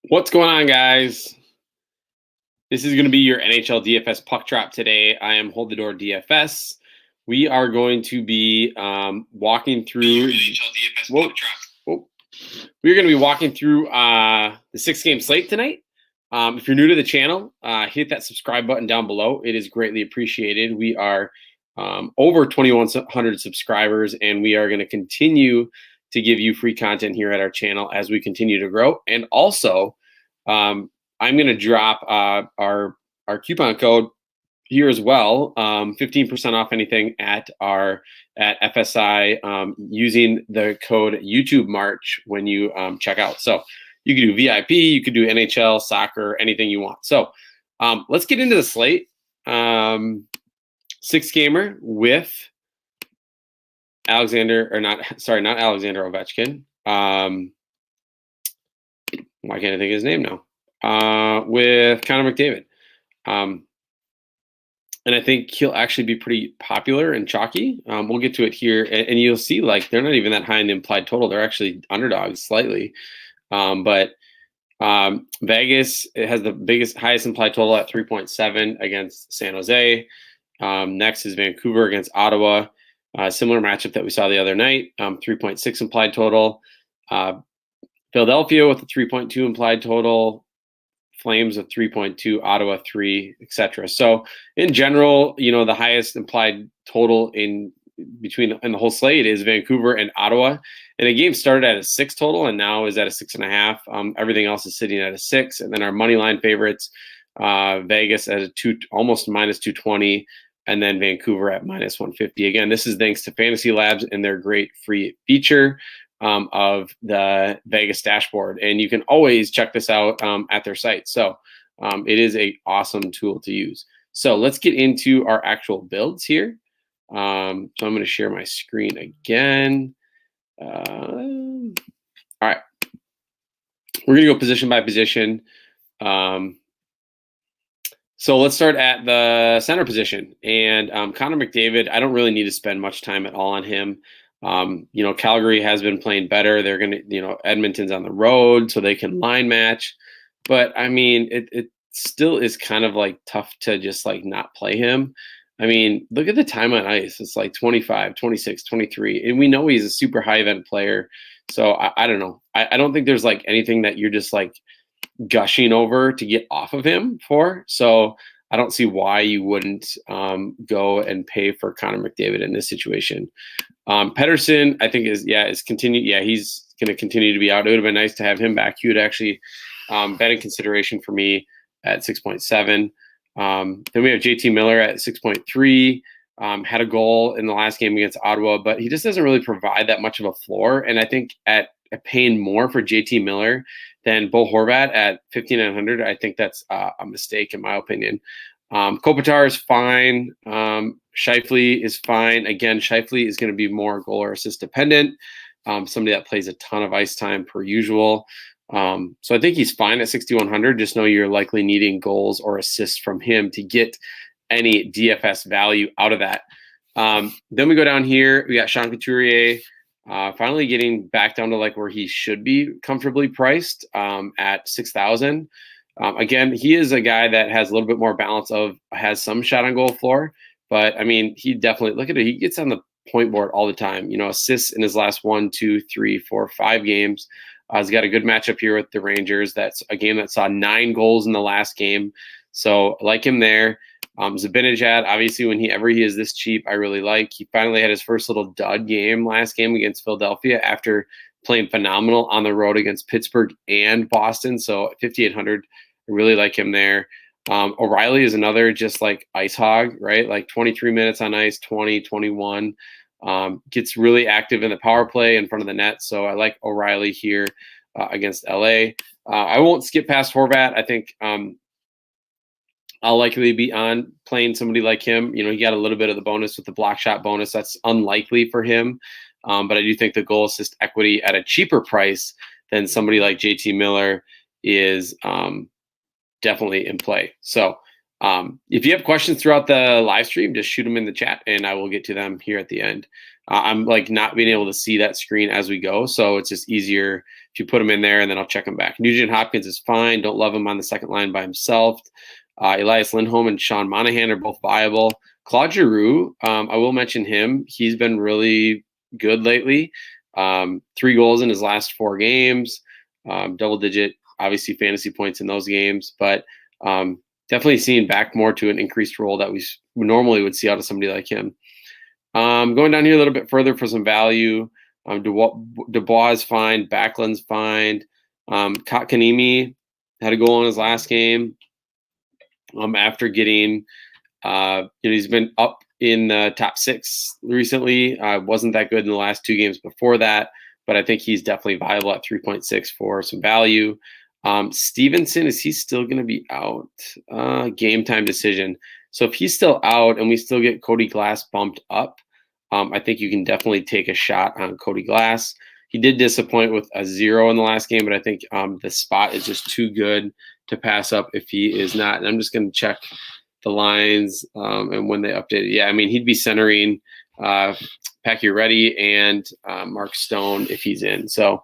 What's going on, guys? This is going to be your NHL DFS puck drop today. I am Hold the Door DFS. We are going to be walking through. We're going to be walking through the 6-game slate tonight. If you're new to the channel, hit that subscribe button down below. It is greatly appreciated. We are over 2,100 subscribers, and we are going to continue to give you free content here at our channel as we continue to grow. And also, I'm going to drop our coupon code here as well, 15% off anything at FSI using the code YouTube March when you check out. So you can do VIP, you could do NHL, soccer, anything you want. So let's get into the slate. 6-gamer with not Alexander Ovechkin. Why can't I think of his name now? With Connor McDavid. And I think he'll actually be pretty popular and chalky. We'll get to it here. And you'll see, like, they're not even that high in the implied total. They're actually underdogs slightly. But Vegas, it has the highest implied total at 3.7 against San Jose. Next is Vancouver against Ottawa. Similar matchup that we saw the other night, 3.6 implied total. Philadelphia with a 3.2 implied total. Flames with 3.2, Ottawa 3, etc. So in general, the highest implied total in the whole slate is Vancouver and Ottawa. And the game started at a 6 total and now is at a 6.5. Everything else is sitting at a 6. And then our money line favorites, Vegas at a 2, almost minus 220. And then Vancouver at minus 150. Again, this is thanks to Fantasy Labs and their great free feature of the Vegas dashboard. And you can always check this out at their site. So it is an awesome tool to use. So let's get into our actual builds here. So I'm going to share my screen again. All right. We're going to go position by position. So let's start at the center position. And Connor McDavid, I don't really need to spend much time at all on him. Calgary has been playing better. They're going to, Edmonton's on the road, so they can line match. But, I mean, it still is kind of, like, tough to just, like, not play him. I mean, look at the time on ice. It's like 25, 26, 23. And we know he's a super high event player. So I don't know. I don't think there's, like, anything that you're just, like, gushing over to get off of him for. So I don't see why you wouldn't go and pay for Connor McDavid in this situation. Pettersson, I think is continued. Yeah, he's going to continue to be out. It would have been nice to have him back. He would actually been in consideration for me at 6.7. Then we have JT Miller at 6.3. Had a goal in the last game against Ottawa, but he just doesn't really provide that much of a floor. And I think at paying more for JT Miller than Bo Horvat at 5,900, I think that's a mistake in my opinion. Kopitar is fine. Scheifele is fine. Again, Scheifele is going to be more goal or assist dependent. Somebody that plays a ton of ice time per usual. So I think he's fine at 6,100. Just know you're likely needing goals or assists from him to get any DFS value out of that. Then we go down here. We got Sean Couturier. Finally getting back down to like where he should be comfortably priced at 6,000. Again, he is a guy that has a little bit more balance has some shot on goal floor, but I mean, he definitely, look at it. He gets on the point board all the time, assists in his last 1, 2, 3, 4, 5 games. He's got a good matchup here with the Rangers. That's a game that saw 9 goals in the last game. So I like him there. Zibanejad, obviously, whenever he is this cheap, I really like. He finally had his first little dud game last game against Philadelphia after playing phenomenal on the road against Pittsburgh and Boston. So at 5,800, I really like him there. O'Reilly is another just like ice hog, right? Like 23 minutes on ice, 20, 21. Gets really active in the power play in front of the net. So I like O'Reilly here against LA. I won't skip past Horvat. I think I'll likely be on playing somebody like him. He got a little bit of the bonus with the block shot bonus. That's unlikely for him. But I do think the goal assist equity at a cheaper price than somebody like JT Miller is definitely in play. So If you have questions throughout the live stream, just shoot them in the chat and I will get to them here at the end. I'm like not being able to see that screen as we go, so it's just easier if you put them in there and then I'll check them back. Nugent Hopkins is fine. Don't love him on the second line by himself. Elias Lindholm and Sean Monahan are both viable. Claude Giroux, I will mention him. He's been really good lately. 3 goals in his last 4 games, double-digit, obviously fantasy points in those games, but definitely seeing back more to an increased role that we normally would see out of somebody like him. Going down here a little bit further for some value, Dubois is fine. Backlund's fine. Kotkaniemi had a goal in his last game. After getting, he's been up in the top 6 recently. Wasn't that good in the last 2 games before that, but I think he's definitely viable at 3.6 for some value. Stevenson, is he still going to be out? Game time decision. So if he's still out and we still get Cody Glass bumped up, I think you can definitely take a shot on Cody Glass. He did disappoint with a 0 in the last game, but I think the spot is just too good to pass up if he is not. And I'm just going to check the lines and when they update it. Yeah, I mean, he'd be centering Pacioretty and Mark Stone if he's in. So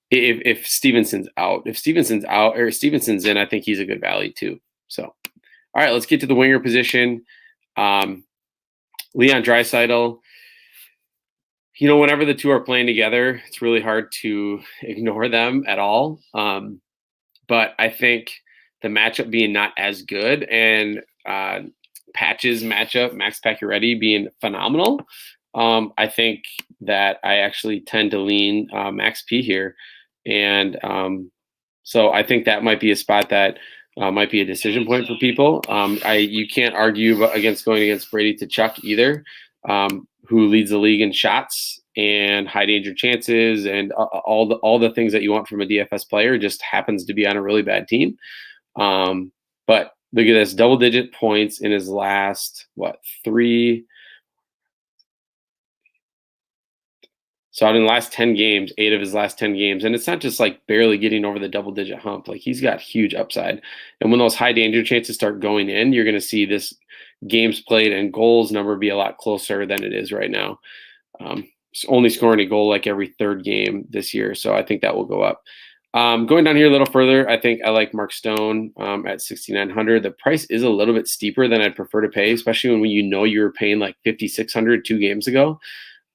if Stevenson's out, or Stevenson's in, I think he's a good value too. So, all right, let's get to the winger position. Leon Dreissital. Whenever the two are playing together, it's really hard to ignore them at all. But I think the matchup being not as good and Patch's matchup, Max Pacioretty, being phenomenal, I think that I actually tend to lean Max P here. And so I think that might be a spot that might be a decision point for people. You can't argue against going against Brady Tkachuk either, who leads the league in shots and high danger chances and all the things that you want from a DFS player. Just happens to be on a really bad team. But look at this, double-digit points in his last, 3? So in the last 10 games, 8 of his last 10 games, and it's not just like barely getting over the double-digit hump. Like he's got huge upside. And when those high danger chances start going in, you're going to see this games played and goals number be a lot closer than it is right now. Only scoring a goal like every 3rd game this year. So I think that will go up. Going down here a little further, I think I like Mark Stone at 6,900. The price is a little bit steeper than I'd prefer to pay, especially when you were paying like 5,600 2 games ago.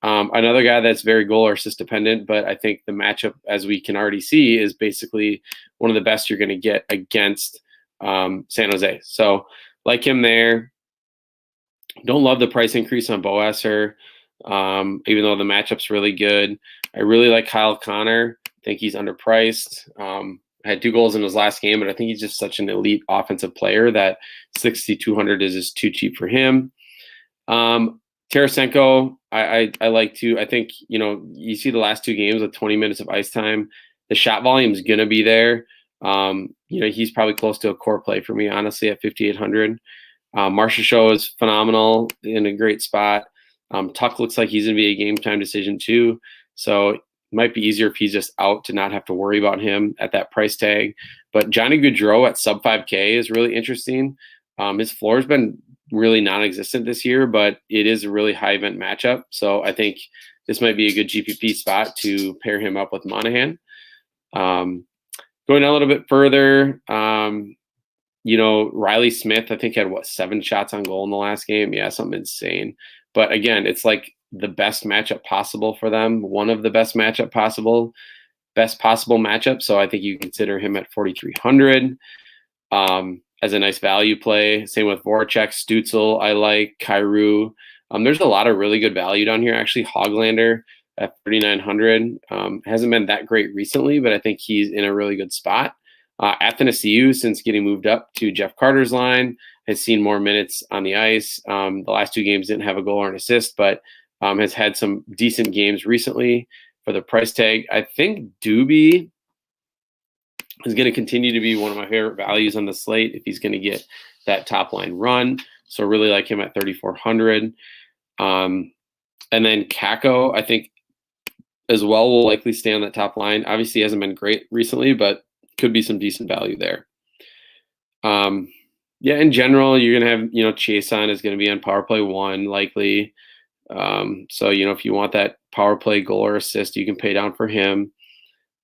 Another guy that's very goal or assist dependent, but I think the matchup, as we can already see, is basically one of the best you're going to get against San Jose. So like him there. Don't love the price increase on Boasser, even though the matchup's really good. I really like Kyle Connor. I think he's underpriced. Had 2 goals in his last game, but I think he's just such an elite offensive player that 6,200 is just too cheap for him. Tarasenko, I like to. I think, you see the last 2 games with 20 minutes of ice time. The shot volume is going to be there. He's probably close to a core play for me, honestly, at 5,800. Marcia Show is phenomenal, in a great spot. Tuck looks like he's going to be a game time decision too. So it might be easier if he's just out to not have to worry about him at that price tag. But Johnny Gaudreau at sub 5K is really interesting. His floor has been really non-existent this year, but it is a really high event matchup. So I think this might be a good GPP spot to pair him up with Monahan. Going a little bit further, Riley Smith, I think, had 7 shots on goal in the last game. Yeah, something insane. But again, it's like the best matchup possible for them. One of the best possible matchup. So I think you consider him at 4,300 as a nice value play. Same with Voracek, Stützle. I like Giroux. There's a lot of really good value down here. Actually, Hoglander at 3,900 hasn't been that great recently, but I think he's in a really good spot. Athanasiou, since getting moved up to Jeff Carter's line, has seen more minutes on the ice. The last 2 games didn't have a goal or an assist, but has had some decent games recently for the price tag. I think Doobie is going to continue to be one of my favorite values on the slate if he's going to get that top line run. So I really like him at 3,400. And then Kako, I think, as well, will likely stay on that top line. Obviously, he hasn't been great recently, but could be some decent value there. Yeah, in general, you're gonna have Chase on is gonna be on power play 1 likely. So if you want that power play goal or assist, you can pay down for him.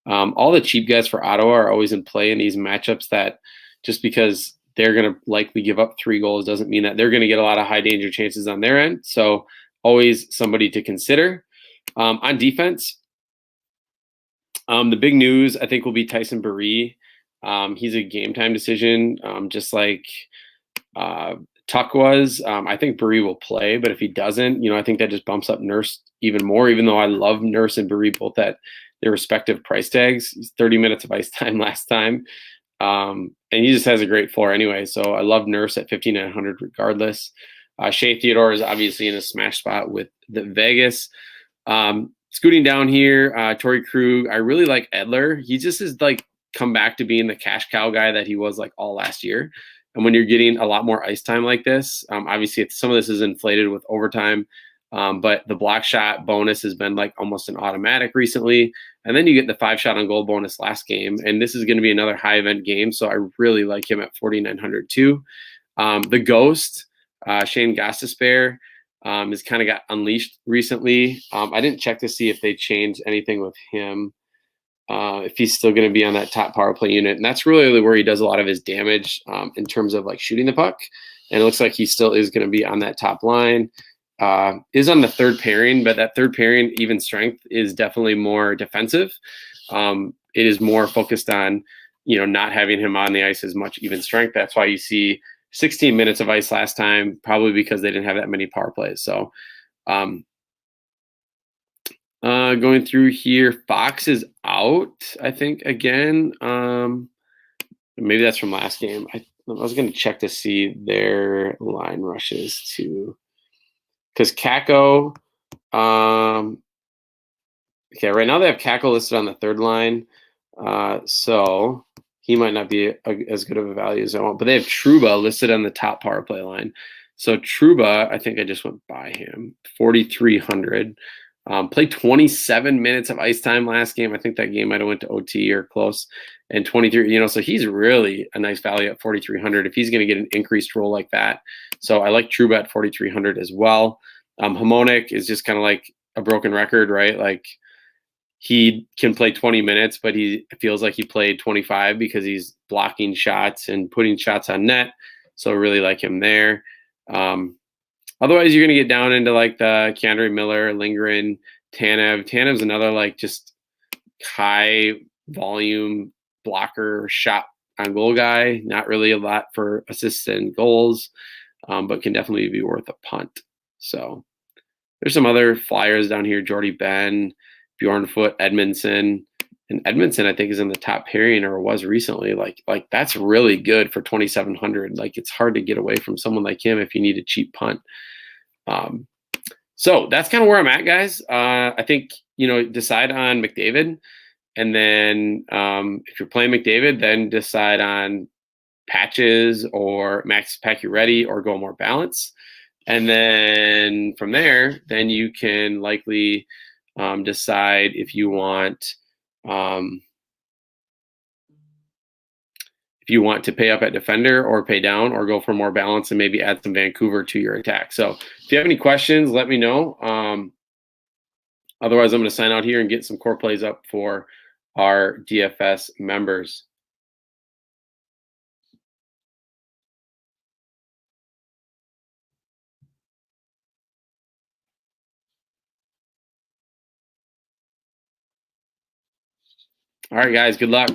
All the cheap guys for Ottawa are always in play in these matchups. That just because they're gonna likely give up 3 goals doesn't mean that they're gonna get a lot of high danger chances on their end. So always somebody to consider. On defense, the big news I think will be Tyson Barry. He's a game time decision, just like Tuck was. I think Barry will play, but if he doesn't, I think that just bumps up Nurse even more. Even though I love Nurse and Barry both at their respective price tags. He's 30 minutes of ice time last time, and he just has a great floor anyway. So I love Nurse at 5,900 regardless. Shea Theodore is obviously in a smash spot with the Vegas. Scooting down here, Torrey Krug. I really like Edler. He just is like come back to being the cash cow guy that he was like all last year. And when you're getting a lot more ice time like this, obviously some of this is inflated with overtime, but the block shot bonus has been like almost an automatic recently. And then you get the 5 shot on goal bonus last game. And this is going to be another high event game. So I really like him at 4,900 too. The Ghost, Shane Gostisbehere, has kind of got unleashed recently. I didn't check to see if they changed anything with him. If he's still going to be on that top power play unit. And that's really where he does a lot of his damage in terms of like shooting the puck. And it looks like he still is going to be on that top line. Is on the third pairing, but that third pairing, even strength, is definitely more defensive. It is more focused on, not having him on the ice as much even strength. That's why you see 16 minutes of ice last time, probably because they didn't have that many power plays. So, going through here, Fox is out, I think, again. Maybe that's from last game. I was going to check to see their line rushes too. Because Kako, okay, right now they have Kako listed on the third line. So he might not be as good of a value as I want. But they have Trouba listed on the top power play line. So Trouba, I think I just went by him, 4,300. Played 27 minutes of ice time last game. I think that game might have went to OT or close. And 23, so he's really a nice value at 4,300 if he's going to get an increased role like that. So I like Trouba at 4,300 as well. Hamonic is just kind of like a broken record, right? Like he can play 20 minutes, but he feels like he played 25 because he's blocking shots and putting shots on net. So I really like him there. Otherwise, you're going to get down into like the Keandre Miller, Lindgren, Tanev. Tanev's another like just high volume blocker shot on goal guy. Not really a lot for assists and goals, but can definitely be worth a punt. So there's some other flyers down here. Jordy Ben, Bjornfoot, Edmondson. And Edmondson, I think, is in the top pairing or was recently. Like that's really good for 2,700. Like it's hard to get away from someone like him if you need a cheap punt. So that's kind of where I'm at, guys. I think decide on McDavid, and then if you're playing McDavid, then decide on Patches or Max Pacioretty or go more balance. And then from there, then you can likely decide if you want to pay up at defender or pay down or go for more balance and maybe add some Vancouver to your attack. So if you have any questions, let me know. Otherwise, I'm going to sign out here and get some core plays up for our DFS members. All right, guys, good luck.